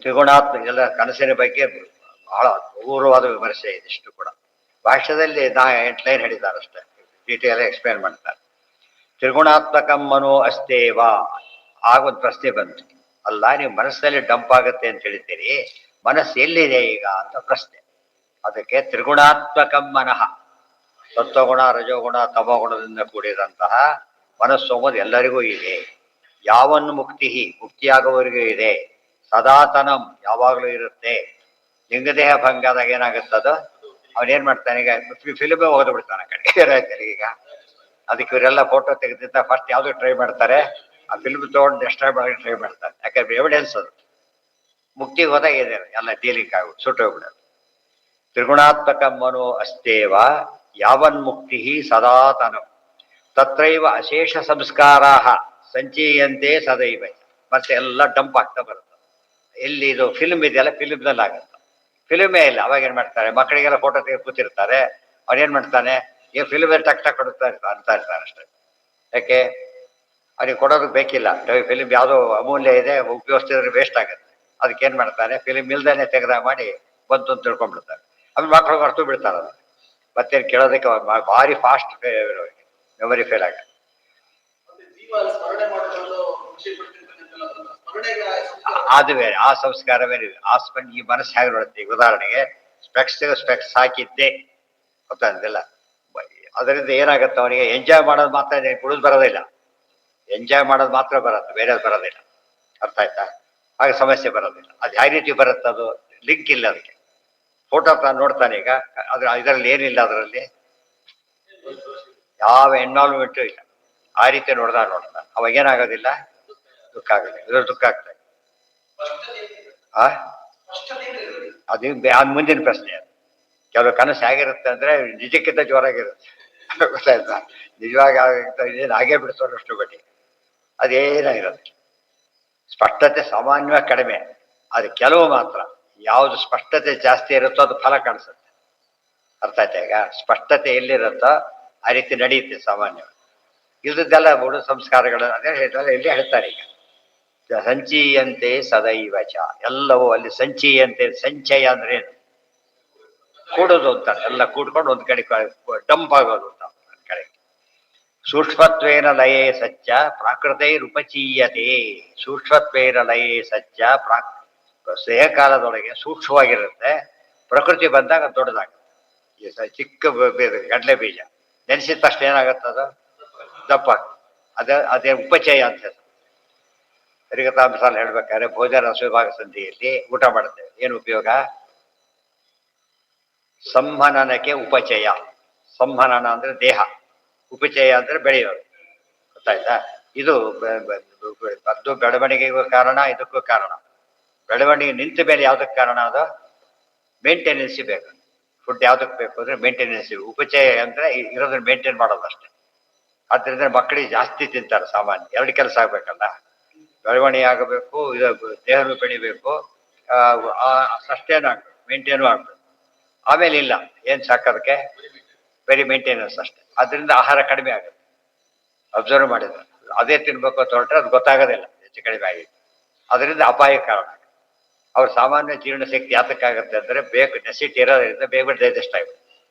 ತ್ರಿಗುಣಾತ್ಮ ಎಲ್ಲ ಕನಸಿನ ಬಗ್ಗೆ ಬಹಳ ಅಪೂರ್ವವಾದ ವಿಮರ್ಶೆ ಇದೆ. ಇಷ್ಟು ಕೂಡ ಭಾಷ್ಯದಲ್ಲಿ 8 ಲೈನ್ ಹೇಳಿದ್ದಾರೆ ಅಷ್ಟೇ, ಡೀಟೇಲ್ ಎಕ್ಸ್ಪ್ಲೇನ್ ಮಾಡ್ತಾರೆ. ತ್ರಿಗುಣಾತ್ಮಕಂ ಮನೋ ಅಸ್ತೇವಾ. ಆಗೊಂದು ಪ್ರಶ್ನೆ ಬಂತು, ಅಲ್ಲ ನೀವು ಮನಸ್ಸಲ್ಲಿ ಡಂಪ್ ಆಗುತ್ತೆ ಅಂತ ಹೇಳ್ತೀರಿ, ಮನಸ್ಸು ಎಲ್ಲಿದೆ ಈಗ ಅಂತ ಪ್ರಶ್ನೆ. ಅದಕ್ಕೆ ತ್ರಿಗುಣಾತ್ಮಕಂ ಮನಃ, ಸತ್ವಗುಣ, ರಜೋಗುಣ, ತಮೋಗುಣದಿಂದ ಕೂಡಿದಂತಹ ಮನಸ್ಸು ಎಂಬುದು ಎಲ್ಲರಿಗೂ ಇದೆ. ಯಾವನ್ನು ಮುಕ್ತಿಯಾಗುವವರೆಗೂ ಇದೆ. ಸದಾತನಂ, ಯಾವಾಗಲೂ ಇರುತ್ತೆ. ಲಿಂಗದೇಹ ಭಂಗ ಆದಾಗ ಏನಾಗುತ್ತದು? ಅವನೇನ್ ಮಾಡ್ತಾನೆ? ಈಗ ಫಿಲ್ಮೇ ಹೋಗೋದು ಬಿಡ್ತಾನೆ ಆ ಕಡೆ. ಏನಾಯ್ತಾರೆ ಈಗ? ಅದಕ್ಕೆ ಇವರೆಲ್ಲ ಫೋಟೋ ತೆಗೆದಿದ್ದ ಫಸ್ಟ್ ಯಾವ್ದು ಟ್ರೈ ಮಾಡ್ತಾರೆ? ಆ ಫಿಲ್ಮ್ ತಗೊಂಡು ಡೆಸ್ಟ್ರಾಯ್ ಮಾಡಿ ಟ್ರೈ ಮಾಡ್ತಾರೆ. ಯಾಕಂದ್ರೆ ಎವಿಡೆನ್ಸ್ ಅದು. ಮುಕ್ತಿಗೆ ಹೋದಾಗ ಇದೆ ಎಲ್ಲ ಡೀಲಿಂಗ್ ಆಗಿ ಸುಟ್ಟೋಗ್ಬಿಡೋದು. ತ್ರಿಗುಣಾತ್ಮಕ ಮನೋ ಅಸ್ತೇವ ಯಾವನ್ಮುಕ್ತಿ ಸದಾತನಂ ತತ್ರೈವ ಅಶೇಷ ಸಂಸ್ಕಾರಾ ಸಂಚೀಯಂತೆ ಸದೈವ. ಮತ್ತೆ ಎಲ್ಲ ಡಂಪ್ ಆಗ್ತಾ ಬರುತ್ತೆ. ಎಲ್ಲಿ ಇದು ಫಿಲ್ಮ್ ಇದೆಯಲ್ಲ, ಫಿಲ್ಮ್ದಲ್ಲಿ ಆಗುತ್ತೆ. ಫಿಲ್ಮೇ ಇಲ್ಲ, ಅವಾಗ ಏನ್ ಮಾಡ್ತಾರೆ? ಮಕ್ಕಳಿಗೆಲ್ಲ ಫೋಟೋ ತೆಗೆದು ಕೂತಿರ್ತಾರೆ. ಅವ್ನೇನ್ ಮಾಡ್ತಾನೆ? ಈ ಫಿಲ್ಮ್ ಟಕ್ ಟಕ್ ಕೊಡುತ್ತಾ ಅಂತ ಇರ್ತಾರೆ ಅಷ್ಟೇ. ಯಾಕೆ? ಅವ್ನಿಗೆ ಕೊಡೋದಕ್ಕೆ ಬೇಕಿಲ್ಲ. ಫಿಲ್ಮ್ ಯಾವುದೋ ಅಮೂಲ್ಯ ಇದೆ, ಉಪಯೋಗಿಸಿದ್ರೆ ವೇಸ್ಟ್ ಆಗುತ್ತೆ. ಅದಕ್ಕೆ ಏನ್ ಮಾಡ್ತಾನೆ? ಫಿಲ್ಮ್ ಇಲ್ದೇನೆ ತೆಗೆದ ಮಾಡಿ ಬಂತು ಅಂತ ತಿಳ್ಕೊಂಡ್ಬಿಡ್ತಾರೆ. ಆಮೇಲೆ ಮಕ್ಕಳು ಮರ್ತು ಬಿಡ್ತಾರೆ. ಅದು ಮತ್ತೇನು ಕೇಳೋದಕ್ಕೆ ಭಾರಿ ಫಾಸ್ಟ್ ಮೆಮೊರಿ ಫೇಲ್ ಆಗುತ್ತೆ. ಅದು ಬೇರೆ, ಆ ಸಂಸ್ಕಾರ ಬೇರೆ. ಈ ಮನಸ್ಸು ಹೇಗೆ ನೋಡುತ್ತೆ? ಈಗ ಉದಾಹರಣೆಗೆ ಸ್ಪೆಕ್ಸ್ ಹಾಕಿದ್ದೆ ಗೊತ್ತಾಗಿಲ್ಲ, ಅದರಿಂದ ಏನಾಗುತ್ತೆ? ಅವನಿಗೆ ಎಂಜಾಯ್ ಮಾಡೋದು ಮಾತ್ರ, ಕುಡಿದು ಬರೋದಿಲ್ಲ. ಎಂಜಾಯ್ ಮಾಡೋದು ಮಾತ್ರ ಬರುತ್ತೆ, ಬೇರೆದು ಬರೋದಿಲ್ಲ. ಅರ್ಥ ಆಯ್ತಾ? ಹಾಗೆ ಸಮಸ್ಯೆ ಬರೋದಿಲ್ಲ. ಅದು ಯಾವ ರೀತಿ ಬರುತ್ತೆ? ಅದು ಲಿಂಕ್ ಇಲ್ಲ ಅದಕ್ಕೆ. ಫೋಟೋ ತಾನು ನೋಡ್ತಾನೆ ಈಗ, ಇದರಲ್ಲಿ ಏನಿಲ್ಲ, ಅದರಲ್ಲಿ ಯಾವ ಇನ್ವಾಲ್ವ್ಮೆಂಟು ಇಲ್ಲ. ಆ ರೀತಿ ನೋಡ್ತಾನೆ. ಅವಾಗ ಏನಾಗೋದಿಲ್ಲ? ದುಃಖ ಆಗೋದಿಲ್ಲ. ಇದ್ರಲ್ಲಿ ದುಃಖ ಆಗ್ತದೆ. ಅದು ಮುಂದಿನ ಪ್ರಶ್ನೆ. ಅದು ಕೆಲವು ಕನಸು ಹೇಗಿರುತ್ತೆ ಅಂದ್ರೆ ನಿಜಕ್ಕಿಂತ ಜೋರಾಗಿರುತ್ತೆ. ಗೊತ್ತಾಯ್ತಾ? ನಿಜವಾಗಿ ಏನು ಹಾಗೇ ಬಿಡ್ತಾರೆ ಅಷ್ಟು ಬಡ್ಡಿ. ಅದೇನಾಗಿರುತ್ತೆ? ಸ್ಪಷ್ಟತೆ ಸಾಮಾನ್ಯವಾಗಿ ಕಡಿಮೆ, ಅದು ಕೆಲವು ಮಾತ್ರ. ಯಾವುದು ಸ್ಪಷ್ಟತೆ ಜಾಸ್ತಿ ಇರುತ್ತೋ ಅದು ಫಲ ಕಾಣಿಸುತ್ತೆ. ಅರ್ಥ ಆಯ್ತಾ? ಈಗ ಸ್ಪಷ್ಟತೆ ಎಲ್ಲಿರುತ್ತೋ ಆ ರೀತಿ ನಡೆಯುತ್ತೆ ಸಾಮಾನ್ಯವಾಗಿ. ಇಲ್ಲದೆಲ್ಲ ಮೂಢ ಸಂಸ್ಕಾರಗಳು ಅದೇ ಎಲ್ಲಿ ಹೇಳ್ತಾರೆ. ಈಗ ಸಂಚೀಯಂತೆ ಸದೈವಚ, ಎಲ್ಲವೂ ಅಲ್ಲಿ ಸಂಚೀಯಂತೆ. ಸಂಚಯ ಅಂದ್ರೆ ಏನು? ಕೂಡೋದು ಅಂತಾರೆ. ಎಲ್ಲ ಕೂಡ್ಕೊಂಡು ಒಂದ್ ಕಡೆ ಡಂಪ್ ಆಗೋದು ಅಂತ ಒಂದ್ ಕಡೆ. ಸೂಕ್ಷ್ಮತ್ವೇನ ಲಯೇ ಸಚ್ಚ ಪ್ರಾಕೃತೈರುಪಚೀಯತೆ. ಸೂಕ್ಷ್ಮತ್ವೇನ ಲಯೇ ಸಚ್ಚ ದೇಹಕಾಲದೊಳಗೆ ಸೂಕ್ಷ್ಮವಾಗಿರುತ್ತೆ. ಪ್ರಕೃತಿ ಬಂದಾಗ ದೊಡ್ಡದಾಗುತ್ತೆ. ಚಿಕ್ಕ ಗಡ್ಲೆ ಬೀಜ ನೆನೆಸಿದ ತಕ್ಷಣ ಏನಾಗುತ್ತದು? ದಪ್ಪ. ಅದೇ ಉಪಚಯ ಅಂತ. ಹರಿಕಥಾಂಸಾಲ ಹೇಳ್ಬೇಕಾದ್ರೆ ಭೋಜನ ಸುಭಾಗ ಸಂಧಿಯಲ್ಲಿ ಊಟ ಮಾಡ್ತೇವೆ. ಏನು ಉಪಯೋಗ? ಸಂಹನನಕ್ಕೆ ಉಪಚಯ. ಸಂಹನನ ಅಂದ್ರೆ ದೇಹ, ಉಪಚಯ ಅಂದ್ರೆ ಬೆಳೆಯೋದು. ಗೊತ್ತಾಯ್ತಾ? ಇದು ಅದು ಬೆಳವಣಿಗೆಗೂ ಕಾರಣ, ಇದಕ್ಕೂ ಕಾರಣ. ಬೆಳವಣಿಗೆ ನಿಂತ ಮೇಲೆ ಯಾವ್ದಕ್ಕೆ ಕಾರಣ? ಅದು ಮೇಂಟೆನೆನ್ಸಿ ಬೇಕು. ಫುಡ್ ಯಾವ್ದಕ್ಕೆ ಬೇಕು ಅಂದ್ರೆ ಮೇಂಟೆನೆನ್ಸಿ. ಉಪಚಯ ಅಂದ್ರೆ ಇರೋದನ್ನ ಮೇಂಟೈನ್ ಮಾಡೋದು ಅಷ್ಟೇ. ಆದ್ರಿಂದ ಮಕ್ಕಳಿಗೆ ಜಾಸ್ತಿ ತಿಂತಾರೆ ಸಾಮಾನ್ಯ. ಎರಡು ಕೆಲಸ ಆಗ್ಬೇಕಲ್ಲ, ಬೆಳವಣಿಗೆ ಆಗಬೇಕು, ಇದು ದೇಹನೂ ಬೆಳಿಬೇಕು, ಸಸ್ಟೇನ್ ಆಗ್ಬೇಕು, ಮೇಂಟೈನು ಆಗ್ಬೇಕು. ಆಮೇಲೆ ಇಲ್ಲ ಏನ್ ಸಾಕೋದಕ್ಕೆ, ಬರೀ ಮೇಂಟೆನೆನ್ಸ್ ಅಷ್ಟೇ. ಅದರಿಂದ ಆಹಾರ ಕಡಿಮೆ ಆಗುತ್ತೆ. ಅಬ್ಸರ್ವ್ ಮಾಡಿದ್ರೆ ಅದೇ ತಿನ್ಬೇಕು ಅಂತ ಹೊರಟ್ರೆ ಅದು ಗೊತ್ತಾಗೋದಿಲ್ಲ ಹೆಚ್ಚು ಕಡಿಮೆ ಆಗಿ. ಅದರಿಂದ ಅಪಾಯ ಕಾರಣ. ಅವ್ರ ಸಾಮಾನ್ಯ ಜೀರ್ಣ ಶಕ್ತಿ ಯಾತಕ್ಕಾಗತ್ತೆ ಅಂದ್ರೆ ಬೇಕು, ನೆಸಿಟಿ ಇರೋದ್ರಿಂದ ಬೇಗ ಡೈಜೆಸ್ಟ್ ಆಗುತ್ತೆ.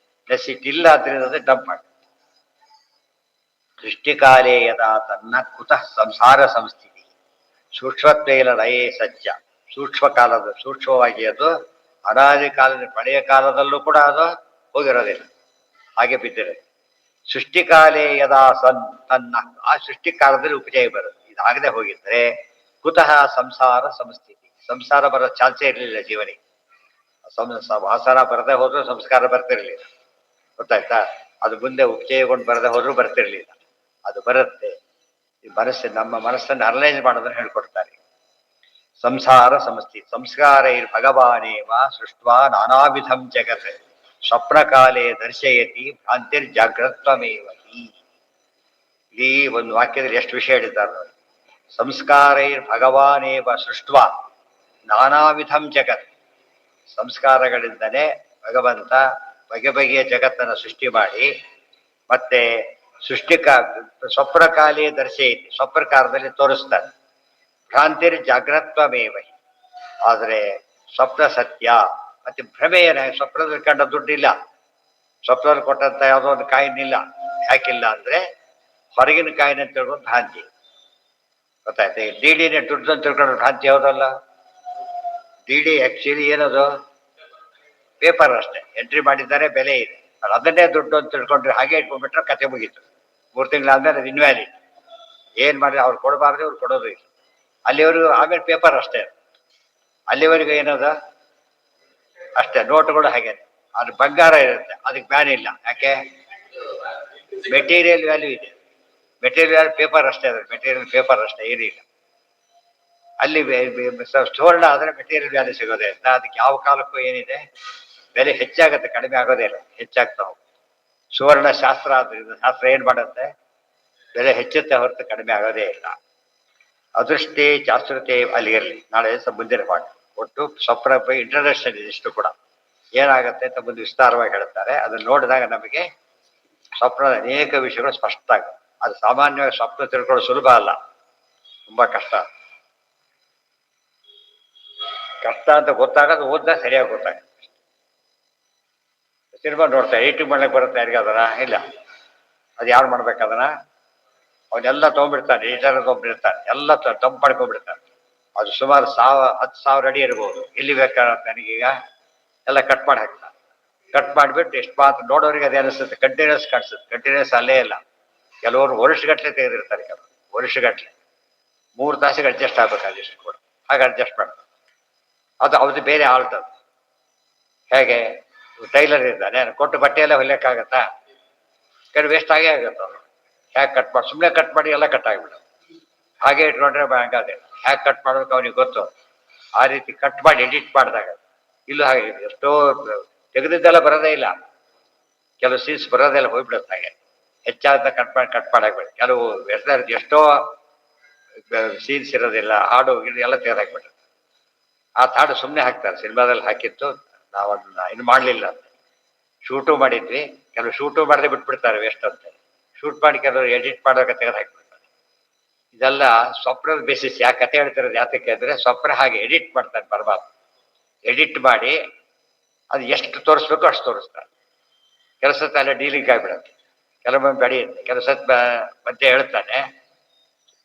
ನೆಸಿಟಿ ಇಲ್ಲ ಅದರಿಂದ ಡಂಪ್ ಆಗುತ್ತೆ. ಸೃಷ್ಟಿಕಾಲೇ ಯದಾ ತನ್ನ ಕುತಃ ಸಂಸಾರ ಸಂಸ್ಥಿತಿ ಸೂಕ್ಷ್ಮತ್ವೇನ ಲಯೇ ಸಜ್ಜ. ಸೂಕ್ಷ್ಮ ಕಾಲದ ಸೂಕ್ಷ್ಮವಾಗಿ ಅದು ಅನಾದಿ ಕಾಲದ ಪಳೆಯ ಕಾಲದಲ್ಲೂ ಕೂಡ ಅದು ಹೋಗಿರೋದಿಲ್ಲ, ಹಾಗೆ ಬಿದ್ದಿರೋದು. ಸೃಷ್ಟಿಕಾಲೇ ಯದಾ ಸನ್ ತನ್ನ, ಆ ಸೃಷ್ಟಿ ಕಾಲದಲ್ಲಿ ಉಪಜಯ ಬರುತ್ತೆ. ಇದಾಗದೆ ಹೋಗಿದ್ರೆ ಕುತಃ ಸಂಸಾರ ಸಂಸ್ಥಿತಿ, ಸಂಸಾರ ಬರೋ ಚಾನ್ಸೇ ಇರಲಿಲ್ಲ ಜೀವನಿಗೆ. ವಾಸನ ಬರದೆ ಹೋದ್ರೂ ಸಂಸ್ಕಾರ ಬರ್ತಿರ್ಲಿಲ್ಲ. ಗೊತ್ತಾಯ್ತಾ? ಅದು ಮುಂದೆ ಉಪಚಯಗೊಂಡು ಬರದೆ ಹೋದ್ರೂ ಬರ್ತಿರ್ಲಿಲ್ಲ. ಅದು ಬರುತ್ತೆ. ಈ ಮನಸ್ಸು, ನಮ್ಮ ಮನಸ್ಸನ್ನು ಅನಲೈಸ್ ಮಾಡೋದನ್ನು ಹೇಳ್ಕೊಡ್ತಾರೆ. ಸಂಸಾರ ಸಮಸ್ತಿ ಸಂಸ್ಕಾರ ಭಗವಾನೇವ ಸೃಷ್ಟ್ವಾ ನಾನಾವಿಧಂ ಜಗತ್ ಸ್ವಪ್ನ ಕಾಲೇ ದರ್ಶಯತಿ ಭ್ರಾಂತಿರ್ ಜಾಗ್ರತ್ವಮೇವ. ಈ ಒಂದು ವಾಕ್ಯದಲ್ಲಿ ಎಷ್ಟು ವಿಷಯ ಹೇಳಿದ್ದಾರೆ ನೋಡಿ. ಸಂಸ್ಕಾರೈರ್ ಭಗವಾನೇವ ಸೃಷ್ಟ್ವಾ ನಾನಾವಿಧಂ ಜಗತ್. ಸಂಸ್ಕಾರಗಳಿಂದಲೇ ಭಗವಂತ ಬಗೆ ಬಗೆಯ ಜಗತ್ತನ್ನು ಸೃಷ್ಟಿ ಮಾಡಿ, ಮತ್ತೆ ಸ್ವಪ್ನ ಕಾಲೇ ದರ್ಶಯತಿ, ಸ್ವಪ್ನ ಕಾಲದಲ್ಲಿ ತೋರಿಸ್ತಾನೆ. ಭ್ರಾಂತಿರ್ ಜಾಗ್ರತ್ವಮೇವ. ಆದರೆ ಸ್ವಪ್ನ ಸತ್ಯ. ಮತ್ತೆ ಭ್ರಮೆ ಏನ? ಸ್ವಪ್ನದಲ್ಲಿ ಕಂಡ ದುಡ್ಡಿಲ್ಲ, ಸ್ವಪ್ನದಲ್ಲಿ ಕೊಟ್ಟಂತ ಯಾವುದೋ ಒಂದು ಕಾಯಿನಿಲ್ಲ. ಯಾಕಿಲ್ಲ ಅಂದ್ರೆ ಹೊರಗಿನ ಕಾಯಿನ ತಿಳ್ಕೊಂಡು ಭ್ರಾಂತಿ. ಗೊತ್ತಾಯ್ತು? ಡಿಡಿನೇ ದುಡ್ಡು ಅಂತ ತಿಳ್ಕೊಂಡ್ರೆ ಭ್ರಾಂತಿ ಯಾವುದಲ್ಲ. ಡಿಡಿ ಆಕ್ಚುಲಿ ಏನದು? ಪೇಪರ್ ಅಷ್ಟೇ, ಎಂಟ್ರಿ ಮಾಡಿದ್ದಾರೆ, ಬೆಲೆ ಇದೆ. ಅದನ್ನೇ ದುಡ್ಡು ಅಂತ ತಿಳ್ಕೊಂಡ್ರೆ ಹಾಗೆ ಇಟ್ಕೊಂಡ್ಬಿಟ್ರೆ ಕತೆ ಮುಗೀತು. 3 ತಿಂಗಳಾದ್ಮೇಲೆ ಅದು ಇನ್ವ್ಯಾಲಿಡ್. ಏನ್ ಮಾಡಿದ್ರೆ ಅವ್ರು ಕೊಡಬಾರ್ದು, ಅವ್ರು ಕೊಡೋದು ಇಲ್ಲ. ಅಲ್ಲಿವರೆಗೂ ಆಮೇಲೆ ಪೇಪರ್ ಅಷ್ಟೇ. ಅಲ್ಲಿವರೆಗೂ ಏನದ ಅಷ್ಟೇ. ನೋಟುಗಳು ಹಾಗೇನೆ. ಅದು ಬಂಗಾರ ಇರುತ್ತೆ, ಅದಕ್ಕೆ ಬ್ಯಾನ್ ಇಲ್ಲ. ಯಾಕೆ? ಮೆಟೀರಿಯಲ್ ವ್ಯಾಲ್ಯೂ ಇದೆ. ಮೆಟೀರಿಯಲ್ ವ್ಯಾಲ್ಯೂ ಪೇಪರ್ ಅಷ್ಟೇ. ಅದು ಮೆಟೀರಿಯಲ್ ಪೇಪರ್ ಅಷ್ಟೇ, ಏನಿಲ್ಲ. ಅಲ್ಲಿ ಸುವರ್ಣ ಆದ್ರೆ ಮೆಟೀರಿಯಲ್ ವ್ಯಾಲ್ಯೂ ಸಿಗೋದೇ ಇಲ್ಲ. ಅದಕ್ಕೆ ಯಾವ ಕಾಲಕ್ಕೂ ಏನಿದೆ, ಬೆಲೆ ಹೆಚ್ಚಾಗತ್ತೆ, ಕಡಿಮೆ ಆಗೋದೇ ಇಲ್ಲ, ಹೆಚ್ಚಾಗ್ತಾ ಹೋಗುತ್ತೆ. ಸುವರ್ಣ ಶಾಸ್ತ್ರ ಆದ್ರಿಂದ ಶಾಸ್ತ್ರ ಏನ್ ಮಾಡುತ್ತೆ, ಬೆಲೆ ಹೆಚ್ಚುತ್ತೆ ಹೊರತು ಕಡಿಮೆ ಆಗೋದೇ ಇಲ್ಲ. ಅದೃಷ್ಟೇ ಚಾತುರ್ತೆ ಅಲ್ಲಿ ಇರಲಿ. ನಾಳೆ ಮುಂದಿನ ಪಾಠ. ಒಟ್ಟು ಸ್ವಪ್ನ ಇಂಟ್ರಡಕ್ಷನ್ ಇದಿಷ್ಟು ಕೂಡ ಏನಾಗುತ್ತೆ ಅಂತ ಮುಂದೆ ವಿಸ್ತಾರವಾಗಿ ಹೇಳ್ತಾರೆ. ಅದನ್ನು ನೋಡಿದಾಗ ನಮಗೆ ಸ್ವಪ್ನದ ಅನೇಕ ವಿಷಯಗಳು ಸ್ಪಷ್ಟ ಆಗುತ್ತೆ. ಅದು ಸಾಮಾನ್ಯವಾಗಿ ಸ್ವಪ್ನ ತಿಳ್ಕೊಳ್ಳೋದು ಸುಲಭ ಅಲ್ಲ, ತುಂಬಾ ಕಷ್ಟ. ಕಷ್ಟ ಅಂತ ಗೊತ್ತಾಗೋದು ಓದಿದಾಗ ಸರಿಯಾಗಿ ಗೊತ್ತಾಗುತ್ತೆ. ಸಿನಿಮಾ ನೋಡ್ತಾರೆ, ಏಟಿಂಗ್ ಮಾಡ್ಲಿಕ್ಕೆ ಬರುತ್ತೆ ಯಾರಿಗಾದನ? ಇಲ್ಲ. ಅದು ಯಾರು ಮಾಡ್ಬೇಕದನ್ನ? ಅವನ್ನೆಲ್ಲ ತೊಗೊಂಡ್ಬಿಡ್ತಾನೆ, ಈಟರ್ ತೊಗೊಂಡ್ಬಿಡ್ತಾನೆ, ಎಲ್ಲ ಡಂಪ್ ಮಾಡ್ಕೊಂಡ್ಬಿಡ್ತಾನೆ. ಅದು ಸುಮಾರು 10,000 ಅಡಿ ಇರ್ಬೋದು. ಎಲ್ಲಿ ಬೇಕಾಗುತ್ತೆ ನನಗೀಗ ಎಲ್ಲ ಕಟ್ ಮಾಡಿ ಹಾಕ್ತಾನೆ. ಕಟ್ ಮಾಡಿಬಿಟ್ಟು ಎಷ್ಟು ಮಾತ್ರ ನೋಡೋರಿಗೆ ಅದೇ ಅನಿಸುತ್ತೆ, ಕಂಟಿನ್ಯೂಸ್ ಕಾಣಿಸುತ್ತೆ. ಕಂಟಿನ್ಯೂಸ್ ಅಲ್ಲೇ ಇಲ್ಲ. ಕೆಲವರು ವರ್ಷಗಟ್ಟಲೆ ತೆಗೆದಿರ್ತಾರೆ, ಕೆಲವರು ವರ್ಷಗಟ್ಟಲೆ 3 ತಾಸಿಗೆ ಅಡ್ಜಸ್ಟ್ ಆಗ್ಬೇಕು ಅದಿಷ್ಟು ಕೂಡ. ಹಾಗೆ ಅಡ್ಜಸ್ಟ್ ಮಾಡ್ತಾರೆ. ಅದು ಅವ್ರದ್ದು ಬೇರೆ ಆಲ್ಟ್. ಅದು ಹೇಗೆ? ಟೈಲರ್ ಇದ್ದಾನೆ, ಕೊಟ್ಟು ಬಟ್ಟೆಯೆಲ್ಲ ಹೊಲಿಯಕ್ಕಾಗತ್ತಾ? ಕೆಲವು ವೇಸ್ಟ್ ಆಗೇ ಆಗುತ್ತೆ. ಅವರು ಹೇಗೆ ಕಟ್ ಮಾಡಿ, ಸುಮ್ಮನೆ ಕಟ್ ಮಾಡಿ ಎಲ್ಲ ಕಟ್ ಆಗಿಬಿಡೋದು. ಹಾಗೆ ಇಟ್ಕೊಂಡ್ರೆ ಹಂಗಾದೆ. ಹೇಗೆ ಕಟ್ ಮಾಡ್ಬೇಕು ಅವನಿಗೆ ಗೊತ್ತು. ಆ ರೀತಿ ಕಟ್ ಮಾಡಿ ಎಡಿಟ್ ಮಾಡಿದಾಗ ಇಲ್ಲೂ ಹಾಗೆ ಎಷ್ಟೋ ತೆಗೆದಿದ್ದೆಲ್ಲ ಬರೋದೇ ಇಲ್ಲ. ಕೆಲವು ಸೀನ್ಸ್ ಬರೋದೇ ಇಲ್ಲ, ಹೋಗ್ಬಿಡುತ್ತೆ. ಹಾಗೆ ಹೆಚ್ಚಾದ ಕಟ್ ಮಾಡಾಕ್ಬಿಡಿ. ಕೆಲವು ಎಷ್ಟೋ ಸೀನ್ಸ್ ಇರೋದಿಲ್ಲ, ಹಾಡು ಗಿಡ ಎಲ್ಲ ತೆಗೆದಾಕ್ಬಿಟ್ರೆ. ಆ ಹಾಡು ಸುಮ್ಮನೆ ಹಾಕ್ತಾರೆ. ಸಿನಿಮಾದಲ್ಲಿ ಹಾಕಿತ್ತು, ನಾವು ಅದನ್ನ ಇನ್ನು ಮಾಡಲಿಲ್ಲ ಅಂತ. ಶೂಟು ಮಾಡಿದ್ವಿ, ಕೆಲವು ಶೂಟು ಮಾಡದೆ ಬಿಟ್ಬಿಡ್ತಾರೆ ವೇಸ್ಟ್ ಅಂತ. ಶೂಟ್ ಮಾಡಿ ಕೆಲವರು ಎಡಿಟ್ ಮಾಡುವಾಗ ತೆಗೆದು ಹಾಕ್ಬಿಡ್ತಾರೆ. ಇದೆಲ್ಲ ಸ್ವಪ್ನದ ಬೇಸಿಸ್. ಯಾಕೆ ಕತೆ ಹೇಳ್ತಿರೋದು ಯಾತಕ್ಕೆ ಅಂದ್ರೆ, ಸ್ವಪ್ನ ಹಾಗೆ ಎಡಿಟ್ ಮಾಡ್ತಾರೆ ಪರಮಾತ್ಮ. ಎಡಿಟ್ ಮಾಡಿ ಅದು ಎಷ್ಟು ತೋರಿಸ್ಬೇಕು ಅಷ್ಟು ತೋರಿಸ್ತಾರೆ. ಕೆಲಸ ಅಲ್ಲ ಡೀಲಿಂಗ್ ಆಗಿಬಿಡುತ್ತೆ, ಕೆಲವೊಮ್ಮೆ ಬೆಳೆಯುತ್ತೆ, ಕೆಲಸ ಮಧ್ಯೆ ಹೇಳ್ತಾನೆ,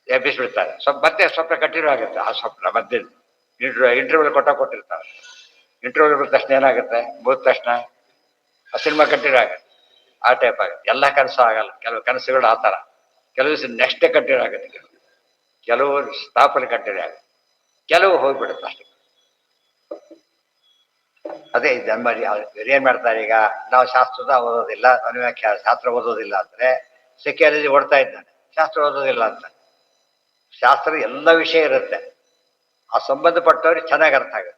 ಎಬ್ಬಿಸ್ಬಿಡ್ತಾರೆ. ಮತ್ತೆ ಸ್ವಪ್ನ ಕಂಟಿನ್ಯೂ ಆಗುತ್ತೆ. ಆ ಸ್ವಪ್ನ ಮಧ್ಯ ಇಂಟರ್ವ್ಯೂ ಕೊಟ್ಟಿರ್ತಾರೆ. ಇಂಟರ್ವ್ಯೂ ಬಿಟ್ಟ ತಕ್ಷಣ ಏನಾಗುತ್ತೆ, ಮುಗಿದ ತಕ್ಷಣ ಆ ಸಿನಿಮಾ ಕಂಟಿನ್ಯೂ ಆಗುತ್ತೆ. ಆ ಟೈಪ್ ಆಗುತ್ತೆ. ಎಲ್ಲ ಕನಸು ಆಗಲ್ಲ. ಕೆಲವು ಕನಸುಗಳು ಆ ಥರ. ಕೆಲವು ದಿವಸ ನೆಕ್ಸ್ಟ್ ಡೇ ಕಂಟಿನ್ಯೂ ಆಗುತ್ತೆ, ಕೆಲವು ಸ್ಥಾಪನೆ ಕಂಟಿನ್ಯೂ ಆಗುತ್ತೆ, ಕೆಲವು ಹೋಗ್ಬಿಡುತ್ತೆ ಅಷ್ಟೇ. ಅದೇ ಜನ್ಮ ಏನ್ ಮಾಡ್ತಾರೆ ಈಗ ನಾವು ಶಾಸ್ತ್ರದ ಓದೋದಿಲ್ಲ ಅನುವ್ಯಾಖ್ಯ ಶಾಸ್ತ್ರ ಓದೋದಿಲ್ಲ ಅಂದ್ರೆ ಸೆಕ್ಯಾಲಜಿ ಓಡ್ತಾ ಇದ್ದಾನೆ ಶಾಸ್ತ್ರ ಓದೋದಿಲ್ಲ ಅಂತ. ಶಾಸ್ತ್ರದ ಎಲ್ಲ ವಿಷಯ ಇರುತ್ತೆ, ಆ ಸಂಬಂಧಪಟ್ಟವ್ರಿಗೆ ಚೆನ್ನಾಗಿ ಅರ್ಥ ಆಗುತ್ತೆ.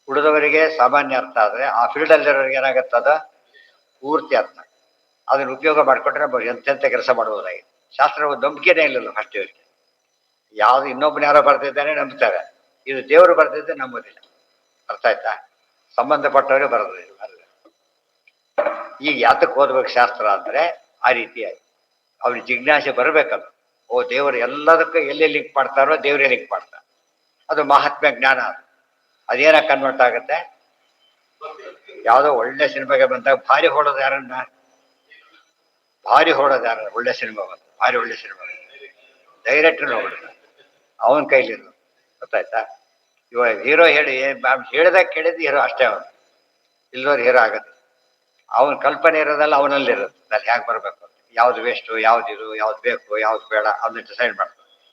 ಉಳಿದವರಿಗೆ ಸಾಮಾನ್ಯ ಅರ್ಥ ಆದ್ರೆ ಆ ಫೀಲ್ಡ್ ಅಲ್ಲಿರೋರಿಗೆ ಏನಾಗುತ್ತೆ ಅದು ಪೂರ್ತಿ ಅರ್ಥ. ಅದನ್ನ ಉಪಯೋಗ ಮಾಡ್ಕೊಂಡ್ರೆ ನಾವು ಎಂತೆಂಥ ಕೆಲಸ ಮಾಡ್ಬೋದಾಗಿದೆ. ಶಾಸ್ತ್ರ ನಂಬಿಕೆನೇ ಇಲ್ಲಲ್ಲ ಫಸ್ಟ್ ಇವರಿಗೆ. ಯಾವ್ದು ಇನ್ನೊಬ್ಬನ ಯಾರೋ ಬರ್ತಿದ್ದಾನೆ ನಂಬ್ತಾರೆ, ಇದು ದೇವರು ಬರ್ತಿದ್ದೆ ನಂಬೋದಿಲ್ಲ. ಅರ್ಥ ಆಯ್ತಾ? ಸಂಬಂಧಪಟ್ಟವರೇ ಬರೋದಿಲ್ಲ. ಈಗ ಯಾತಕ್ಕೆ ಓದ್ಬೇಕು ಶಾಸ್ತ್ರ ಅಂದ್ರೆ ಆ ರೀತಿಯಾಗಿ ಅವ್ರಿಗೆ ಜಿಜ್ಞಾಸೆ ಬರಬೇಕಲ್ಲ. ಓ ದೇವರು ಎಲ್ಲದಕ್ಕೂ ಎಲ್ಲೇ ಲಿಂಕ್ ಮಾಡ್ತಾರೋ ದೇವರೇ ಲಿಂಕ್ ಮಾಡ್ತಾರೆ. ಅದು ಮಹಾತ್ಮ ಜ್ಞಾನ. ಅದೇನ ಕನ್ವರ್ಟ್ ಆಗುತ್ತೆ. ಯಾವುದೋ ಒಳ್ಳೆ ಸಿನಿಮಾಗೆ ಬಂದಾಗ ಭಾರಿ ಹೊಡೋದು ಯಾರನ್ನ, ಭಾರಿ ಹೊಡೋದು ಯಾರ ಒಳ್ಳೆ ಸಿನಿಮಾ ಬಂತು, ಭಾರಿ ಒಳ್ಳೆ ಸಿನಿಮಾ ಡೈರೆಕ್ಟರ್ ನೋಡ್ಬಿಡ್ತಾರೆ, ಅವನ ಕೈಲಿರೋದು. ಗೊತ್ತಾಯ್ತಾ? ಇವಾಗ ಹೀರೋ ಹೇಳಿ ಹೇಳಿದಾಗ ಕೇಳಿದ್ದು ಹೀರೋ ಅಷ್ಟೇ. ಅವನು ಇಲ್ಲೋರು ಹೀರೋ ಆಗತ್ತೆ. ಅವನ ಕಲ್ಪನೆ ಇರೋದಲ್ಲ ಅವನಲ್ಲಿರೋದು. ಅಲ್ಲಿ ಹೇಗೆ ಬರಬೇಕು, ಯಾವ್ದು ವೇಸ್ಟು, ಯಾವ್ದು ಇದು, ಯಾವ್ದು ಬೇಕು, ಯಾವ್ದು ಬೇಡ ಅದನ್ನ ಡಿಸೈಡ್ ಮಾಡ್ತಾರೆ.